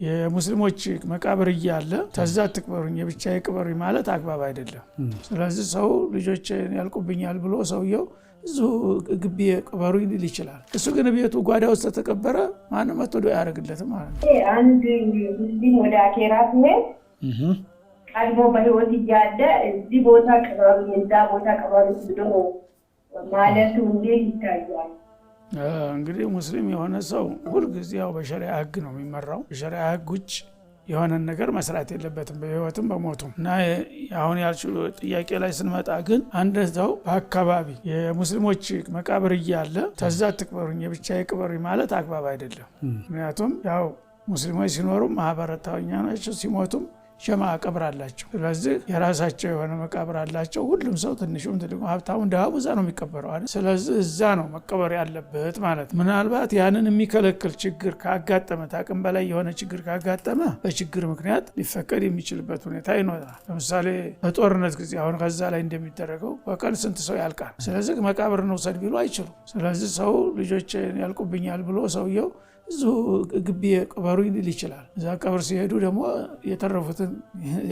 የሙስሊሞች መቃብር እያለ ተዛ ትቅበሩኝ የብቻ ይቅበሩኝ ማለት አግባብ አይደለም። ስለዚህ ሰው ልጆች ያልቁብኛል ብሎ ሰውየው እዙ ግቢ ቅበሩኝ ሊል ይችላል። እሱ ግን ቤቱ ጓዳ ውስጥ ተተቀበረ ማንም መጥቶ ዱዓ ያደርግለትም ማለት ነው። አንድ ሙስሊም ወደ አኼራ ሲሄድ ቀድሞ በህይወት እያለ እዚህ ቦታ ቅበሩኝ እዛ ቦታ ቅበሩኝ ብሎ ማለቱ እንዴት ይታያል? እንግዲህ ሙስሊም የሆነ ሰው ሁልጊዜ ያው በሸሪዓ ህግ ነው የሚመራው። በሸሪዓ ህግ ውጭ የሆነ ነገር መስራት የለበትም በህይወትም በሞቱም። እና አሁን ያልሽው ጥያቄ ላይ ስንመጣ ግን አንድ ሰው በአካባቢ የሙስሊሞች መቃብር እያለ ተዛ ትቅበሩኝ የብቻ ይቅበሩኝ ማለት አግባብ አይደለም። ምክንያቱም ያው ሙስሊሞች ሲኖሩ ማህበረታዊኛ ናቸው፣ ሲሞቱም ጀማ ቀብር አላቸው። ስለዚህ የራሳቸው የሆነ መቃብር አላቸው። ሁሉም ሰው ትንሹም ትልቁም ሀብታሙ ደሃው እዛ ነው የሚቀበረው አይደል? ስለዚህ እዛ ነው መቀበር ያለበት ማለት። ምናልባት ያንን የሚከለክል ችግር ካጋጠመ ታቅም በላይ የሆነ ችግር ካጋጠመ በችግር ምክንያት ሊፈቀድ የሚችልበት ሁኔታ ይኖራል። ለምሳሌ በጦርነት ጊዜ አሁን ከዛ ላይ እንደሚደረገው በቀን ስንት ሰው ያልቃል። ስለዚህ መቃብር ነው ሰድ ቢሉ አይችሉም። ስለዚህ ሰው ልጆች ያልቁብኛል ብሎ ሰውየው እዙ ግቢ ቅበሩኝ ሊል ይችላል። እዛ ቀብር ሲሄዱ ደግሞ የተረፉትን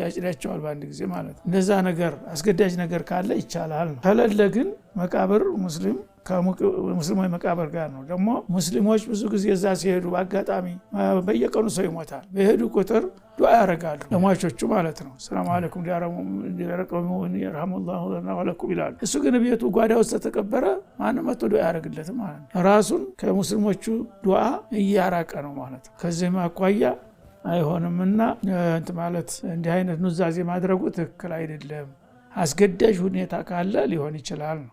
ያጭዳቸዋል በአንድ ጊዜ ማለት ነው። እንደዛ ነገር አስገዳጅ ነገር ካለ ይቻላል። ከሌለ ግን መቃብር ሙስሊም ከሙስሊሞች መቃብር ጋር ነው። ደግሞ ሙስሊሞች ብዙ ጊዜ እዛ ሲሄዱ በአጋጣሚ በየቀኑ ሰው ይሞታል። በሄዱ ቁጥር ዱዓ ያደርጋሉ ለሟቾቹ ማለት ነው። ሰላም አለይኩም ዲያረቀሙ ይርሐሙላሁ ለና ወለኩም ይላሉ። እሱ ግን ቤቱ ጓዳ ውስጥ ተተቀበረ ማንም መጥቶ ዱዓ ያደርግለትም ማለት ነው። ራሱን ከሙስሊሞቹ ዱዓ እያራቀ ነው ማለት ነው። ከዚህም አኳያ አይሆንምና እንት ማለት እንዲህ አይነት ኑዛዜ ማድረጉ ትክክል አይደለም። አስገዳጅ ሁኔታ ካለ ሊሆን ይችላል ነው።